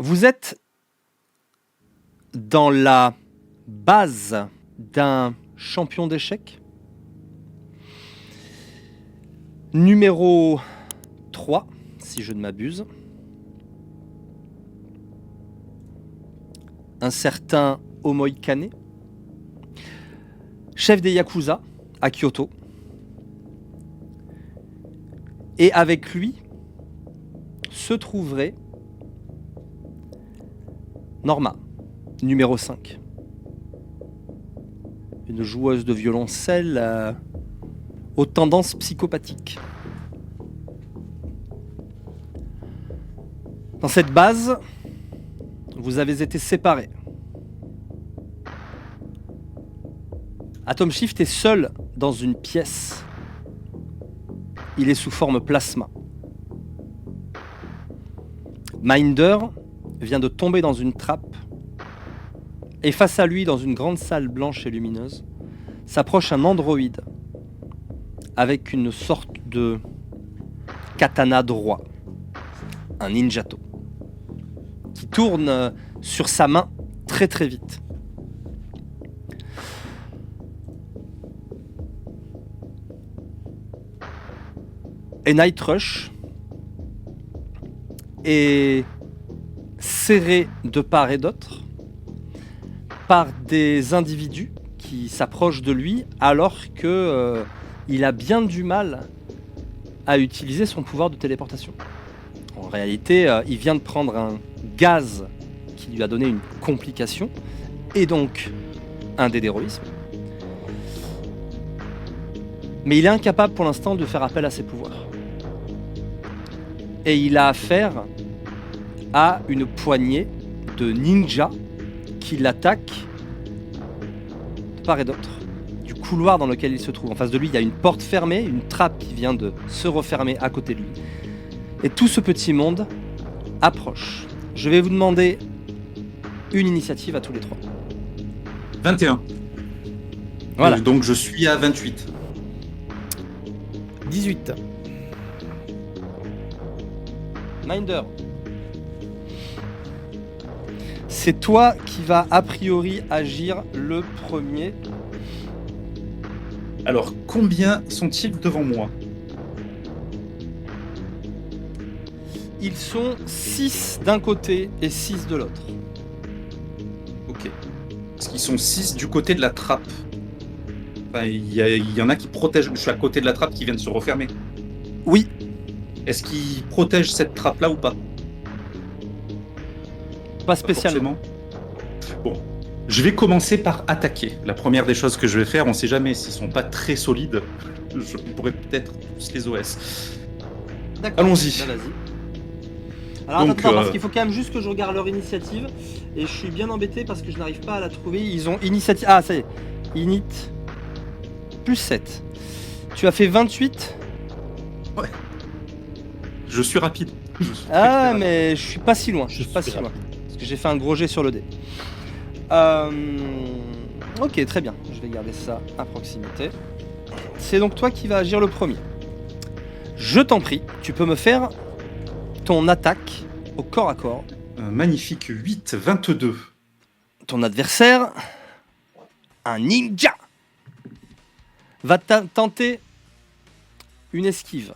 Vous êtes dans la base d'un champion d'échecs. Numéro 3, si je ne m'abuse. Un certain Omoi Kane, chef des Yakuza à Kyoto. Et avec lui se trouverait Norma, numéro 5. Une joueuse de violoncelle aux tendances psychopathiques. Dans cette base, vous avez été séparés. Atom Shift est seul dans une pièce. Il est sous forme plasma. Minder vient de tomber dans une trappe et face à lui, dans une grande salle blanche et lumineuse, s'approche un androïde avec une sorte de katana droit, un ninjato, qui tourne sur sa main très très vite. Et Night Rush est serré de part et d'autre par des individus qui s'approchent de lui alors que il a bien du mal à utiliser son pouvoir de téléportation. En réalité, il vient de prendre un gaz qui lui a donné une complication et donc un dé d'héroïsme. Mais il est incapable pour l'instant de faire appel à ses pouvoirs. Et il a affaire à une poignée de ninjas qui l'attaquent de part et d'autre du couloir dans lequel il se trouve. En face de lui, il y a une porte fermée, une trappe qui vient de se refermer à côté de lui. Et tout ce petit monde approche. Je vais vous demander une initiative à tous les trois. 21. Voilà. Donc je suis à 28. 18. Minder. C'est toi qui vas a priori agir le premier. Alors, combien sont-ils devant moi? Ils sont 6 d'un côté et 6 de l'autre. Ok. Parce qu'ils sont 6 du côté de la trappe. Enfin, il y en a qui protègent. Je suis à côté de la trappe qui vient de se refermer. Oui. Est-ce qu'ils protègent cette trappe-là ou pas? Pas spécialement. Bon. Je vais commencer par attaquer. La première des choses que je vais faire, on sait jamais s'ils sont pas très solides. Je pourrais peut-être tous les OS. D'accord. Allons-y. Bah, vas-y. Alors Donc, attends, parce qu'il faut quand même juste que je regarde leur initiative. Et je suis bien embêté parce que je n'arrive pas à la trouver. Ils ont initiative. Ah, ça y est. Init. Plus 7. Tu as fait 28. Ouais. Je suis rapide. Ah, mais je suis pas si loin. Je suis pas si loin. Parce que j'ai fait un gros jet sur le dé. Ok, très bien. Je vais garder ça à proximité. C'est donc toi qui vas agir le premier. Je t'en prie, tu peux me faire ton attaque au corps à corps. Magnifique 8, 22. Ton adversaire, un ninja, va tenter une esquive.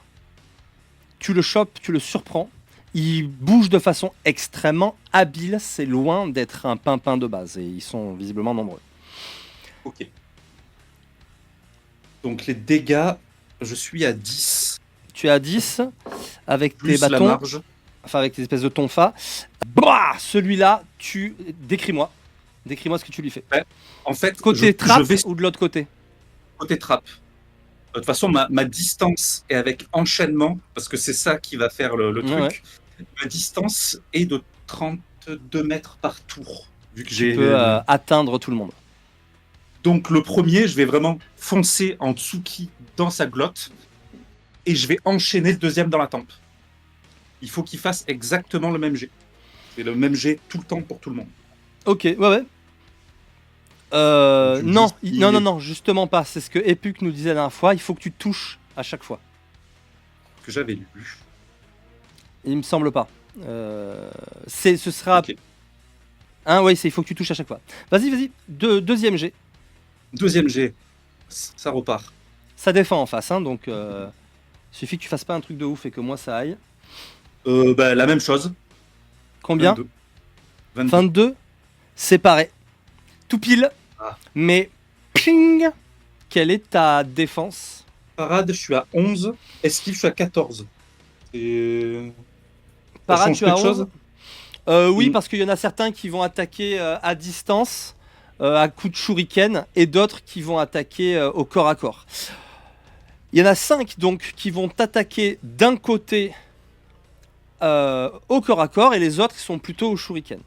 Tu le chopes, tu le surprends. Il bouge de façon extrêmement habile. C'est loin d'être un pimpin de base. Et ils sont visiblement nombreux. Ok. Donc les dégâts, je suis à 10. Tu es à 10 avec Plus tes bâtons. la marge. Enfin, avec tes espèces de tonfa. Bah, celui-là, décris-moi. Décris-moi ce que tu lui fais. Ouais. En fait, Côté trappe je vais ou de l'autre côté? côté trappe. De toute façon, ma distance est avec enchaînement, parce que c'est ça qui va faire le truc. Ouais. Ma distance est de 32 mètres par tour. Vu que Tu peux atteindre tout le monde. Donc le premier, je vais vraiment foncer en Tsuki dans sa glotte, et je vais enchaîner le deuxième dans la tempe. Il faut qu'il fasse exactement le même jet. C'est le même jet tout le temps pour tout le monde. Ok, ouais. Non, justement pas. C'est ce que Epuc nous disait la dernière fois. Il faut que tu touches à chaque fois. Que j'avais lu. Il me semble pas. Ce sera... Ok. Oui, il faut que tu touches à chaque fois. Vas-y. Deuxième G. Deuxième G. Ça repart. Ça défend en face, hein, donc... suffit que tu fasses pas un truc de ouf et que moi ça aille. La même chose. Combien? 22. 22. 22. Séparé. Tout pile. Ah. Mais... Ping. Quelle est ta défense? Parade, je suis à 11. Esquive, je suis à 14. Et... Parade, change tu peu as de 11. choses. Oui, Mm. parce qu'il y en a certains qui vont attaquer à distance, à coup de shuriken, et d'autres qui vont attaquer au corps à corps. Il y en a 5 donc qui vont t'attaquer d'un côté au corps à corps, et les autres qui sont plutôt au shuriken.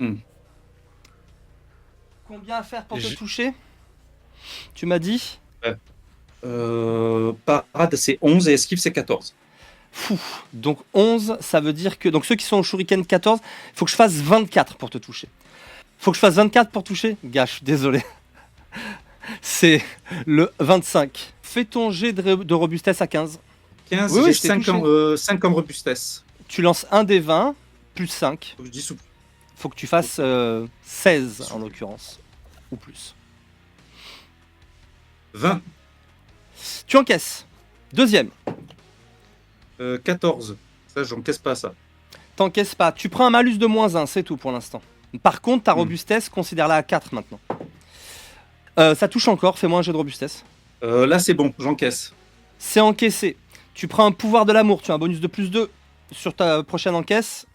Mm. Combien à faire pour te toucher? Tu m'as dit? Parade, c'est 11 et esquive, c'est 14. Fou. Donc 11, ça veut dire que... Donc ceux qui sont au shuriken 14, il faut que je fasse 24 pour te toucher. Faut que je fasse 24 pour toucher? Gâche, désolé. C'est le 25. Fais ton jet de robustesse à 15. 15, Oui, j'ai je t'ai 5 touché. 5 en robustesse. Tu lances un des 20, plus 5. Faut que je dis souple. Faut que tu fasses 16 en l'occurrence. Ou plus. 20. Tu encaisses. Deuxième. 14. Ça, j'encaisse pas ça. T'encaisses pas. Tu prends un malus de moins 1, c'est tout pour l'instant. Par contre, ta robustesse, considère-la à 4 maintenant. Ça touche encore, fais-moi un jet de robustesse. Là, c'est bon, j'encaisse. C'est encaissé. Tu prends un pouvoir de l'amour, tu as un bonus de plus 2 sur ta prochaine encaisse.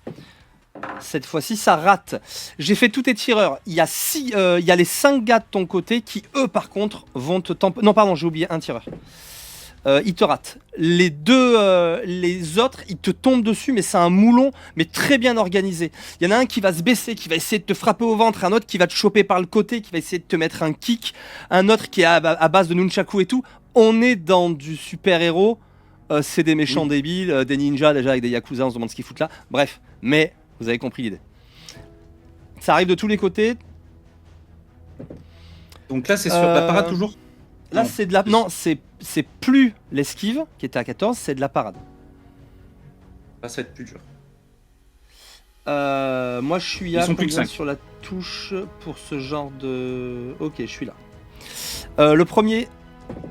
Cette fois-ci, ça rate. J'ai fait tous tes tireurs. Il y a les 5 gars de ton côté qui, eux, par contre, vont te tamponner. Non, pardon, j'ai oublié un tireur. Ils te ratent. Les autres, ils te tombent dessus, mais c'est un moulon, mais très bien organisé. Il y en a un qui va se baisser, qui va essayer de te frapper au ventre, un autre qui va te choper par le côté, qui va essayer de te mettre un kick, un autre qui est à base de nunchaku et tout. On est dans du super-héros. C'est des méchants débiles, des ninjas déjà avec des yakuza, on se demande ce qu'ils foutent là. Bref, mais vous avez compris l'idée. Ça arrive de tous les côtés. Donc là, c'est sur la parade toujours. Là, Non. c'est de la... Non, c'est plus l'esquive, qui était à 14, c'est de la parade. Là, ça va être plus dur. Moi, je suis à sont plus que combien 5. sur la touche pour ce genre de... Ok, je suis là. Le premier,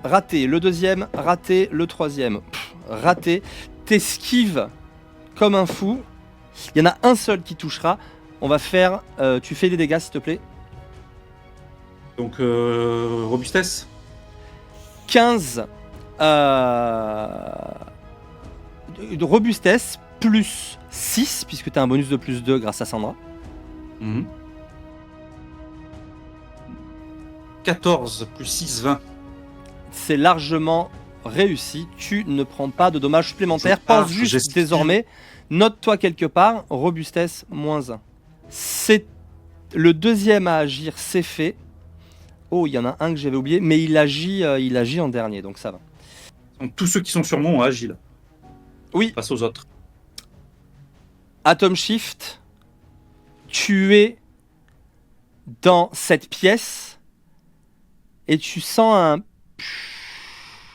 raté. Le deuxième, raté. Le troisième, raté. T'esquives comme un fou. Il y en a un seul qui touchera. On va faire... tu fais des dégâts, s'il te plaît. Donc, robustesse. 15 de robustesse plus 6 puisque tu as un bonus de plus 2 grâce à Sandra. 14 plus 6, 20. C'est largement réussi. Tu ne prends pas de dommages supplémentaires. Pense juste j'esquive. désormais, note-toi quelque part, robustesse moins 1. C'est le deuxième à agir, c'est fait. Oh, il y en a un que j'avais oublié, mais il agit en dernier, donc ça va. Donc, tous ceux qui sont sur moi ont agi là. Oui. Face aux autres. Atom Shift, tu es dans cette pièce et tu sens un...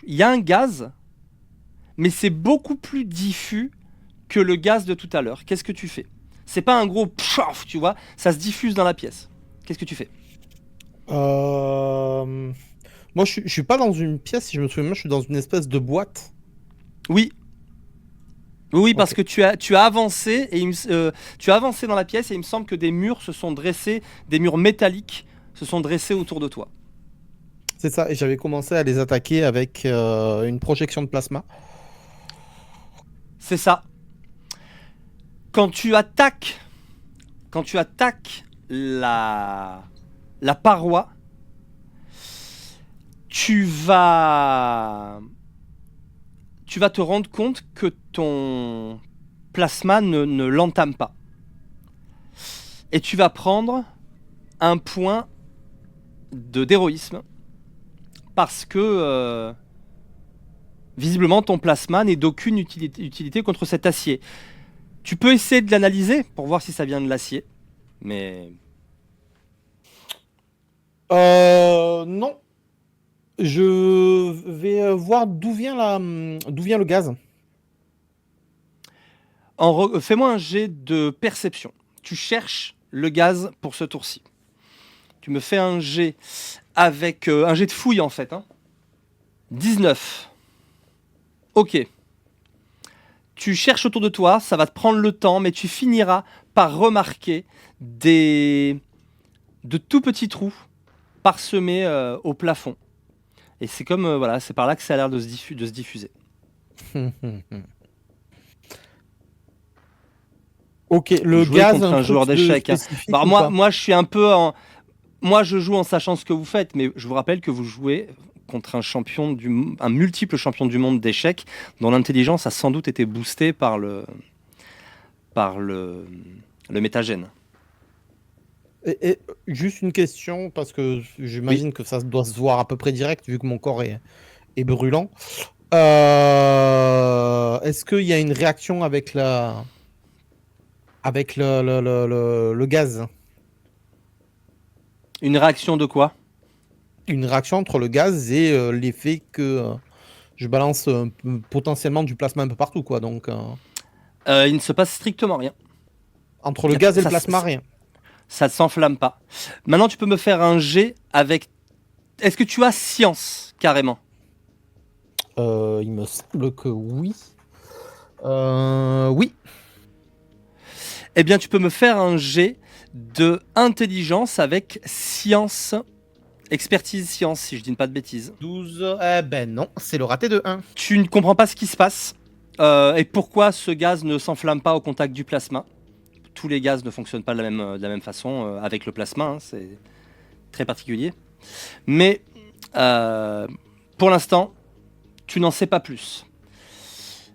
Il y a un gaz, mais c'est beaucoup plus diffus que le gaz de tout à l'heure. Qu'est-ce que tu fais? C'est pas un gros pchouf, tu vois, ça se diffuse dans la pièce. Qu'est-ce que tu fais? Moi, je suis pas dans une pièce, si je me souviens bien, je suis dans une espèce de boîte. Oui. Oui, parce Ok. que tu as avancé et tu as avancé dans la pièce et il me semble que des murs se sont dressés, des murs métalliques se sont dressés autour de toi. C'est ça, et j'avais commencé à les attaquer avec une projection de plasma. C'est ça. Quand tu attaques la paroi, tu vas te rendre compte que ton plasma ne l'entame pas. Et tu vas prendre un point d'héroïsme parce que visiblement ton plasma n'est d'aucune utilité contre cet acier. Tu peux essayer de l'analyser pour voir si ça vient de l'acier, mais... Non. Je vais voir d'où vient le gaz. Fais-moi un jet de perception. Tu cherches le gaz pour ce tour-ci. Tu me fais un jet avec un jet de fouille en fait. 19. Ok. Tu cherches autour de toi, ça va te prendre le temps, mais tu finiras par remarquer de tout petits trous parsemés au plafond. Et c'est comme voilà, c'est par là que ça a l'air de se diffuser. Ok, le Jouer gaz, contre un joueur d'échecs. spécifique ou Moi, pas moi, je suis un peu en. Moi, je joue en sachant ce que vous faites, mais je vous rappelle que vous jouez contre un multiple champion du monde d'échecs, dont l'intelligence a sans doute été boostée par le métagène. Et juste une question, parce que j'imagine que ça doit se voir à peu près direct, vu que mon corps est brûlant. Est-ce qu'il y a une réaction avec le gaz? Une réaction de quoi? Une réaction entre le gaz et l'effet que je balance potentiellement du plasma un peu partout, quoi. Donc, Il ne se passe strictement rien. entre le gaz et le Ça- plasma, ça- rien. Ça ne s'enflamme pas. Maintenant, tu peux me faire un jet avec. Est-ce que tu as science, carrément? Il me semble que oui. Oui. Eh bien, tu peux me faire un jet de intelligence avec science, expertise science, si je dis pas de bêtises. 12. Eh ben non, c'est le raté de 1. Tu ne comprends pas ce qui se passe et pourquoi ce gaz ne s'enflamme pas au contact du plasma. Tous les gaz ne fonctionnent pas de la même façon avec le plasma, hein, c'est très particulier. Mais pour l'instant, tu n'en sais pas plus.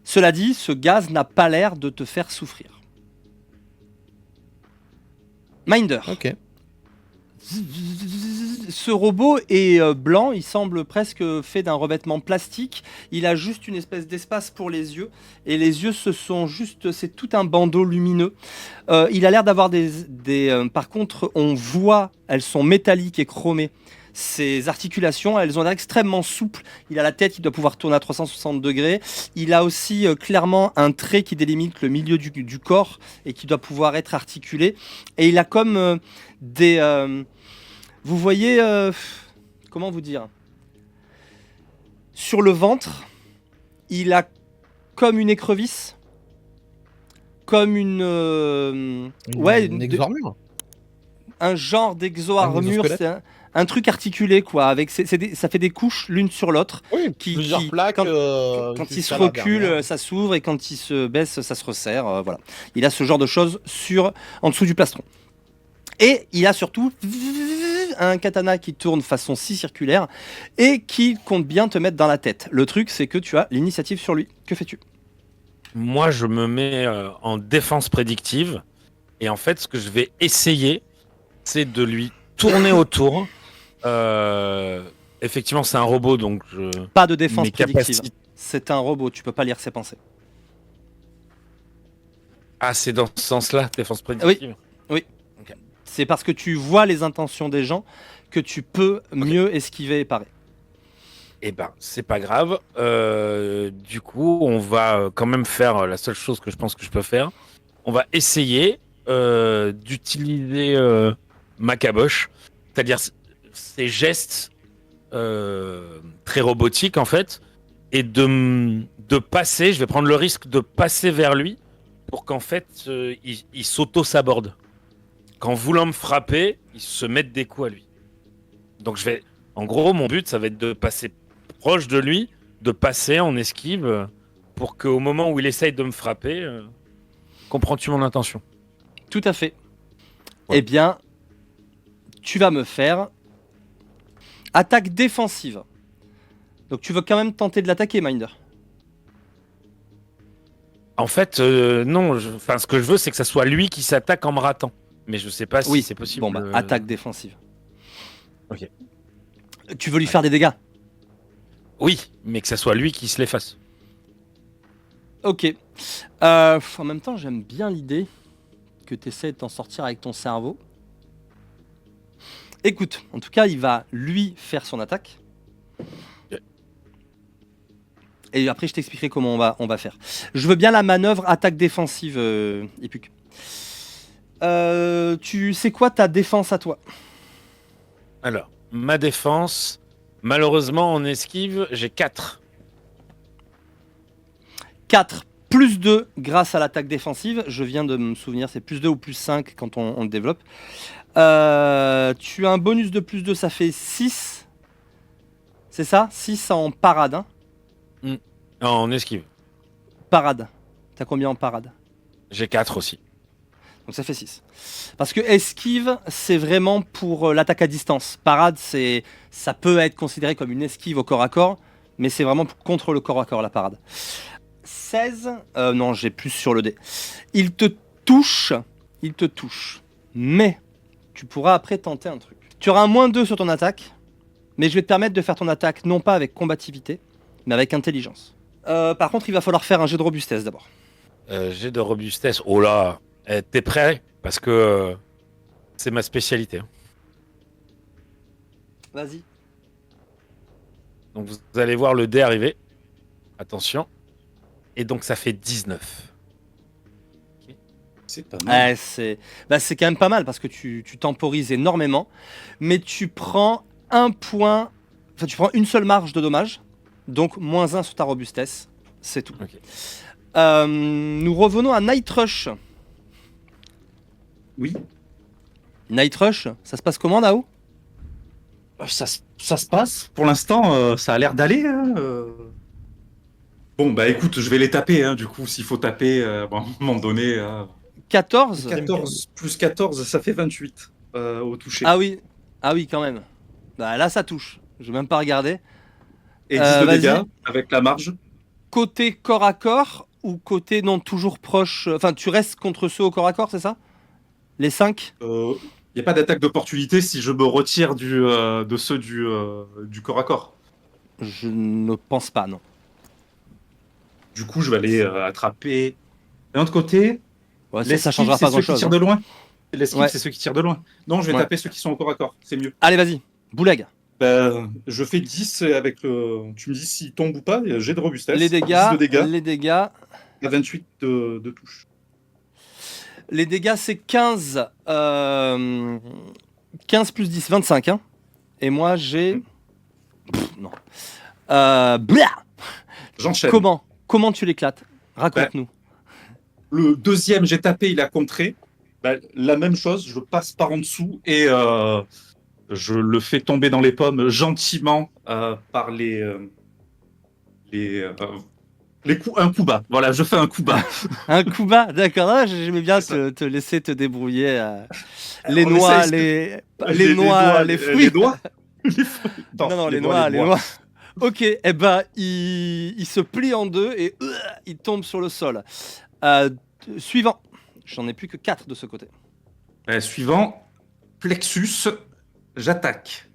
Cela dit, ce gaz n'a pas l'air de te faire souffrir. Minder. Ok. Ce robot est blanc, il semble presque fait d'un revêtement plastique. Il a juste une espèce d'espace pour les yeux. Et les yeux, c'est tout un bandeau lumineux. Il a l'air d'avoir par contre, on voit, elles sont métalliques et chromées. Ses articulations, elles ont l'air extrêmement souples. Il a la tête qui doit pouvoir tourner à 360 degrés. Il a aussi clairement un trait qui délimite le milieu du corps et qui doit pouvoir être articulé. Et il a comme vous voyez, comment vous dire? Sur le ventre, il a comme une écrevisse, comme Une exormure. un genre d'exo-armure, exosquelette. c'est un truc articulé quoi. Avec ça fait des couches l'une sur l'autre. Oui, plusieurs plaques. Quand il se jusqu'à la recule, dernière. ça s'ouvre et quand il se baisse, ça se resserre. Voilà. Il a ce genre de choses en dessous du plastron. Et il a surtout un katana qui tourne façon scie circulaire et qui compte bien te mettre dans la tête. Le truc, c'est que tu as l'initiative sur lui. Que fais-tu? Moi, je me mets en défense prédictive. Et en fait, ce que je vais essayer, c'est de lui tourner autour. Effectivement, c'est un robot, donc Pas de défense mes prédictive. capacités- C'est un robot, tu peux pas lire ses pensées. Ah, c'est dans ce sens-là, défense prédictive. C'est parce que tu vois les intentions des gens que tu peux mieux esquiver et parer. Eh ben, c'est pas grave. Du coup, on va quand même faire la seule chose que je pense que je peux faire. On va essayer d'utiliser ma caboche, c'est-à-dire ces gestes très robotiques en fait, et de passer. Je vais prendre le risque de passer vers lui pour qu'en fait, il s'auto-saborde. Qu'en voulant me frapper, il se mette des coups à lui. Donc en gros, mon but, ça va être de passer proche de lui, de passer en esquive, pour qu'au moment où il essaye de me frapper, comprends-tu mon intention? Tout à fait. Ouais. Eh bien, tu vas me faire attaque défensive. Donc tu veux quand même tenter de l'attaquer, Minder. En fait, non. Ce que je veux, c'est que ça soit lui qui s'attaque en me ratant. Mais je sais pas si Oui, c'est possible. bon bah, attaque défensive. Ok. Tu veux lui faire des dégâts? Oui, mais que ça soit lui qui se les fasse. Ok. En même temps, j'aime bien l'idée que tu essaies de t'en sortir avec ton cerveau. Écoute, en tout cas, il va lui faire son attaque. Ok. Et après, je t'expliquerai comment on va faire. Je veux bien la manœuvre attaque défensive, Ipuk. Tu sais quoi ta défense à toi? Alors, ma défense, malheureusement, en esquive, j'ai 4. 4 plus 2 grâce à l'attaque défensive. Je viens de me souvenir, c'est plus 2 ou plus 5 quand on le développe. Tu as un bonus de plus 2, ça fait 6. C'est ça? 6 en parade. Hein, En esquive, parade. T'as combien en parade? j'ai 4 aussi. Donc ça fait 6. Parce que esquive, c'est vraiment pour l'attaque à distance. Parade, ça peut être considéré comme une esquive au corps à corps, mais c'est vraiment contre le corps à corps, la parade. 16. Non, j'ai plus sur le dé. Il te touche. Mais tu pourras après tenter un truc. Tu auras un -2 sur ton attaque, mais je vais te permettre de faire ton attaque non pas avec combativité, mais avec intelligence. Par contre, il va falloir faire un jet de robustesse d'abord. J'ai de robustesse. Oh là, t'es prêt? Parce que c'est ma spécialité. Hein. Vas-y. Donc vous allez voir le dé arriver. Attention. Et donc ça fait 19. C'est pas mal. Ouais, c'est quand même pas mal parce que tu temporises énormément, mais tu prends un point, enfin tu prends une seule marge de dommage, donc -1 sur ta robustesse, c'est tout. Ok. Nous revenons à Night Rush. Oui. Night Rush, ça se passe comment là-haut? Ça se passe. Pour l'instant, ça a l'air d'aller. Hein. Bon, bah écoute, je vais les taper. Hein, du coup, s'il faut taper, bon, à un moment donné. 14? 14 plus 14, ça fait 28 au toucher. Ah oui, quand même. Bah, là ça touche, je vais même pas regarder. Et 10 de vas-y. dégâts avec la marge. Côté corps à corps ou côté non toujours proche, enfin tu restes contre ceux au corps à corps, c'est ça? Les 5? Il n'y a pas d'attaque d'opportunité si je me retire de ceux du corps à corps. Je ne pense pas, non. Du coup, je vais aller attraper. D'un autre côté, Ouais, ça l'esquive, changera c'est pas ceux qui grand-chose. tirent Hein. de loin. L'esquive, Ouais. c'est ceux qui tirent de loin. Non, je vais Ouais. taper ceux qui sont au corps à corps. C'est mieux. Allez, vas-y, Bouleg. Je fais 10 avec le. Tu me dis s'il tombe ou pas. J'ai de robustesse. Les 10 dégâts, de dégâts. les dégâts, À 28 de touche. les dégâts, c'est 15. 15 plus 10, 25. Hein. Et moi, j'ai. Non. Blah. J'enchaîne. Comment tu l'éclates? Raconte-nous. Le deuxième, j'ai tapé, il a contré. La même chose, je passe par en dessous et je le fais tomber dans les pommes gentiment par un coup bas. Voilà, je fais un coup bas. Un coup bas, d'accord. Ah, j'aimais bien C'est te laisser te débrouiller. Les On noix, essaye les noix, les fruits. Les doigts Les fruits. Non, les noix. Ok, et ben il se plie en deux et il tombe sur le sol. Suivant. J'en ai plus que 4 de ce côté. Suivant, plexus, j'attaque.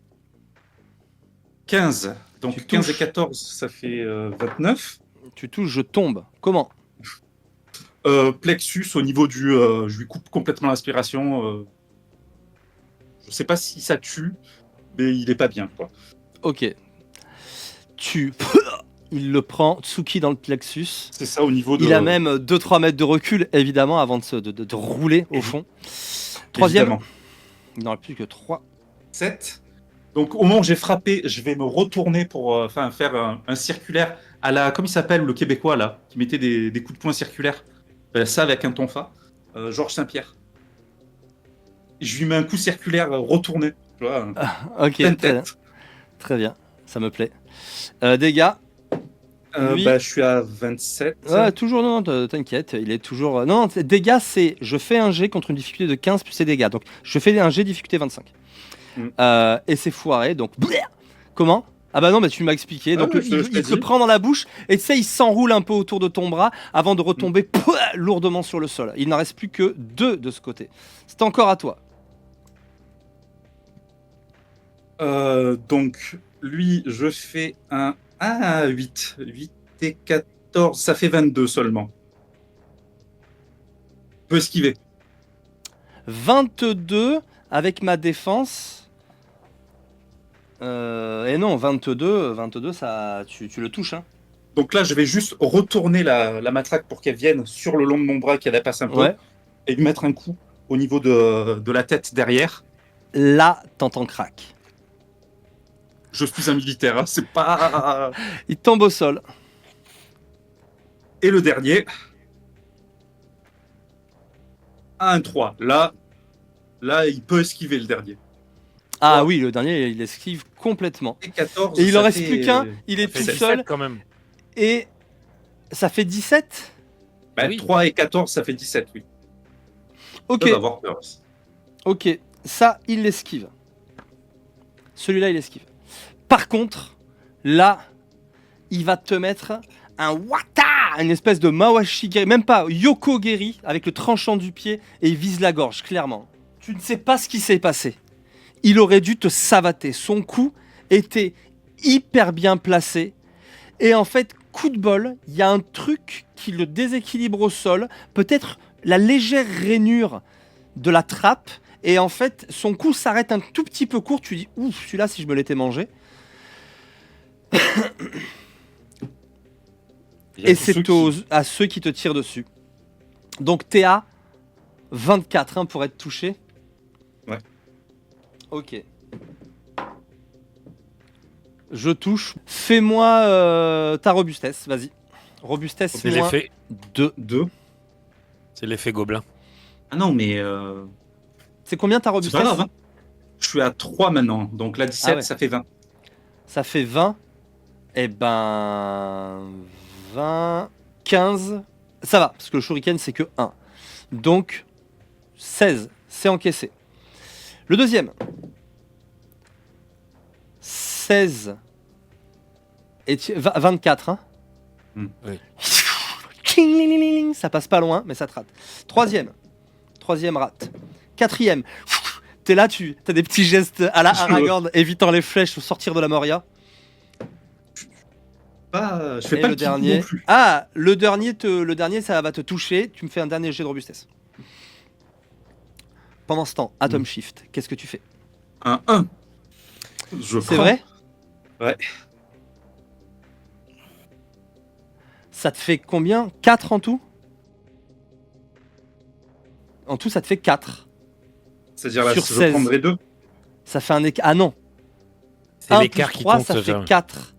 15. Donc Tu 15 et touches. 14, ça fait 29. Tu touches, je tombe. Comment? Plexus au niveau du... je lui coupe complètement l'inspiration. Je sais pas si ça tue, mais il est pas bien, quoi. Ok. Il le prend, Tsuki dans le plexus. C'est ça au niveau de... Il a même 2-3 mètres de recul, évidemment, avant de rouler au fond. Troisième. Évidemment. Il n'en a plus que 3. 7. Donc au moment où j'ai frappé, je vais me retourner pour faire un circulaire à la... Comment il s'appelle le Québécois, là, qui mettait des coups de poing circulaires. Ça avec un tonfa. Georges Saint-Pierre. Je lui mets un coup circulaire retourné. Tu vois, Ok, pleine très bien. tête. Très bien, ça me plaît. Dégâts. Lui- Je suis à 27. Ouais, toujours, non, t'inquiète, il est toujours. Non, dégâts, c'est. Je fais un jet contre une difficulté de 15 plus ses dégâts. Donc, je fais un jet difficulté 25. Et c'est foiré, donc. Comment? Ah bah non, mais tu m'as expliqué. Donc, ouais, je t'ai il se dit. prend dans la bouche et tu sais, il s'enroule un peu autour de ton bras avant de retomber lourdement sur le sol. Il n'en reste plus que 2 de ce côté. C'est encore à toi. Donc, lui, je fais un 8. 8 et 14, ça fait 22 seulement. Peut esquiver. 22 avec ma défense. Et non, 22, ça, tu le touches. Hein. Donc là, je vais juste retourner la matraque pour qu'elle vienne sur le long de mon bras, qu'elle dépasse un peu, Ouais. et lui mettre un coup au niveau de la tête derrière. Là, t'entends crack. Je suis un militaire, hein, c'est pas... Il tombe au sol. Et le dernier, un 3. Là, il peut esquiver le dernier. Ah Ouais. oui, le dernier, il esquive complètement. Et 14, Et il en ça reste fait- plus qu'un, il est Ça fait tout 17 seul, quand même. et ça fait 17. Bah, Oui. 3 et 14, ça fait 17, oui. Ok, Ça va avoir peur aussi. ok, ça, il l'esquive. Celui-là, il esquive. Par contre, là, il va te mettre un wata, une espèce de mawashigiri, même pas yokogeri, avec le tranchant du pied, et il vise la gorge, clairement. Tu ne sais pas ce qui s'est passé. Il aurait dû te savater. Son coup était hyper bien placé. Et en fait, coup de bol, il y a un truc qui le déséquilibre au sol. Peut-être la légère rainure de la trappe. Et en fait, son coup s'arrête un tout petit peu court. Tu dis, ouf, celui-là, si je me l'étais mangé. Il y a Et tous c'est ceux à ceux qui te tirent dessus. Donc, t'es à 24 hein, pour être touché. Ouais. Ok. Je touche. Fais-moi ta robustesse, vas-y. Robustesse C'est moins l'effet. 2. 2. C'est l'effet gobelin. Ah non, mais C'est combien ta c'est robustesse? pas grave. Hein. Je suis à 3 maintenant, donc là 17, Ah ouais. ça fait 20. Ça fait 20. Eh ben... 20... 15... Ça va, parce que le shuriken, c'est que 1. Donc, 16. C'est encaissé. Le deuxième. 16. Et 24, hein Oui. Ça passe pas loin, mais ça te rate. Troisième. Troisième rate. Quatrième. T'es là, t'as des petits gestes à la Aragorn, évitant les flèches au sortir de la Moria. Je fais Et pas le le dernier dernier. non plus. Ah, le dernier, ça va te toucher. Tu me fais un dernier jet de robustesse. Pendant ce temps, Atom Shift, qu'est-ce que tu fais? Un 1. Je C'est prends. vrai? Ouais. Ça te fait combien? 4 en tout? En tout, ça te fait 4. C'est-à-dire là, Sur je 16. prendrai 2. Ça fait un écart. Ah non, C'est 1 l'écart plus qui 3, compte. ça fait genre. 4.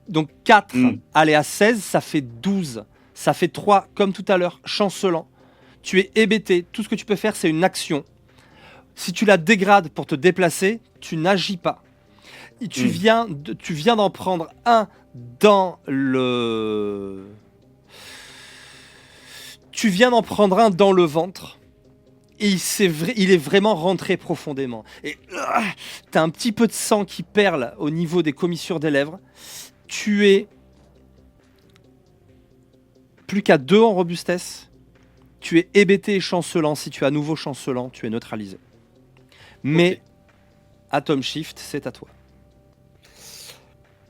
Donc 4, Mm. allez à 16, ça fait 12. Ça fait 3, comme tout à l'heure, chancelant. Tu es hébété. Tout ce que tu peux faire, c'est une action. Si tu la dégrades pour te déplacer, tu n'agis pas. Et tu viens d'en prendre un dans le... Tu viens d'en prendre un dans le ventre. Et il est vraiment rentré profondément. Et t'as un petit peu de sang qui perle au niveau des commissures des lèvres. Tu es plus qu'à 2 en robustesse. Tu es hébété et chancelant. Si tu es à nouveau chancelant, tu es neutralisé. Mais Ok. Atom Shift, c'est à toi.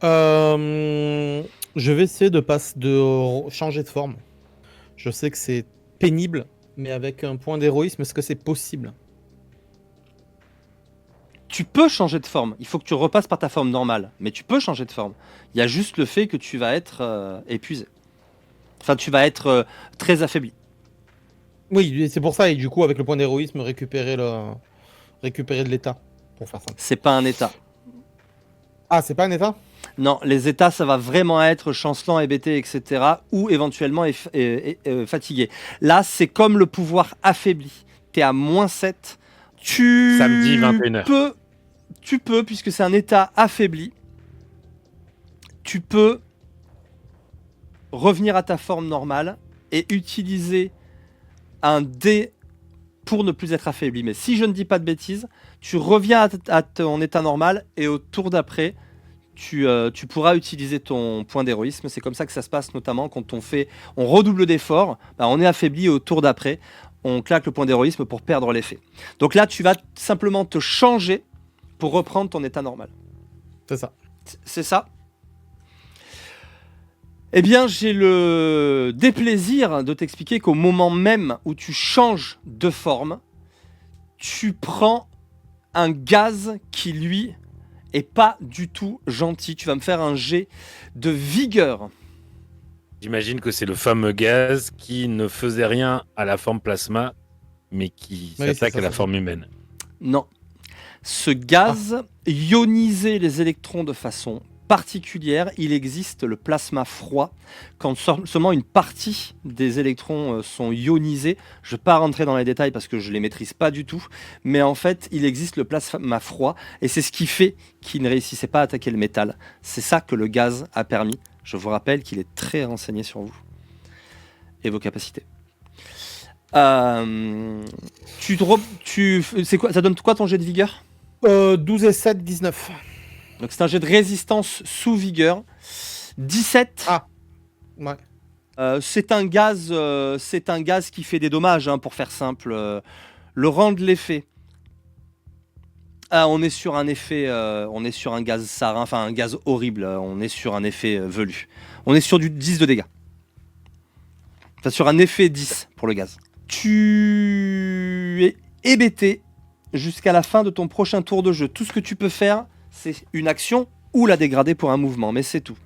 Je vais essayer de changer de forme. Je sais que c'est pénible, mais avec un point d'héroïsme, est-ce que c'est possible? Tu peux changer de forme. Il faut que tu repasses par ta forme normale. Mais tu peux changer de forme. Il y a juste le fait que tu vas être épuisé. Enfin, tu vas être très affaibli. Oui, c'est pour ça, et du coup, avec le point d'héroïsme, récupérer de l'état, pour faire ça. C'est pas un état. Ah, c'est pas un état? Non, les états, ça va vraiment être chancelant, hébété, etc. Ou éventuellement fatigué. Là, c'est comme le pouvoir affaibli. T'es à -7. Samedi, 21h. Tu peux, puisque c'est un état affaibli, tu peux revenir à ta forme normale et utiliser un dé pour ne plus être affaibli. Mais si je ne dis pas de bêtises, tu reviens à ton état normal et au tour d'après, tu pourras utiliser ton point d'héroïsme. C'est comme ça que ça se passe, notamment quand on redouble d'efforts, bah, on est affaibli et au tour d'après, on claque le point d'héroïsme pour perdre l'effet. Donc là, tu vas simplement te changer pour reprendre ton état normal. C'est ça. C'est ça? Eh bien, j'ai le déplaisir de t'expliquer qu'au moment même où tu changes de forme, tu prends un gaz qui, lui, est pas du tout gentil. Tu vas me faire un jet de vigueur. J'imagine que c'est le fameux gaz qui ne faisait rien à la forme plasma, mais qui Oui, s'attaque c'est ça, à la c'est ça. forme humaine. Non. Ce gaz ionisait les électrons de façon particulière. Il existe le plasma froid, quand seulement une partie des électrons sont ionisés. Je ne vais pas rentrer dans les détails parce que je ne les maîtrise pas du tout. Mais en fait, il existe le plasma froid. Et c'est ce qui fait qu'il ne réussissait pas à attaquer le métal. C'est ça que le gaz a permis. Je vous rappelle qu'il est très renseigné sur vous et vos capacités. C'est quoi, ça donne quoi ton jet de vigueur? 12 et 7, 19. Donc c'est un jet de résistance sous vigueur. 17. Ah. Ouais. C'est un gaz qui fait des dommages, hein, pour faire simple. Le rang de l'effet. Ah, on est sur un effet, on est sur un gaz sarin, enfin un gaz horrible. On est sur un effet velu. On est sur du 10 de dégâts. Enfin sur un effet 10 pour le gaz. Tu es hébété jusqu'à la fin de ton prochain tour de jeu. Tout ce que tu peux faire, c'est une action ou la dégrader pour un mouvement, mais c'est tout.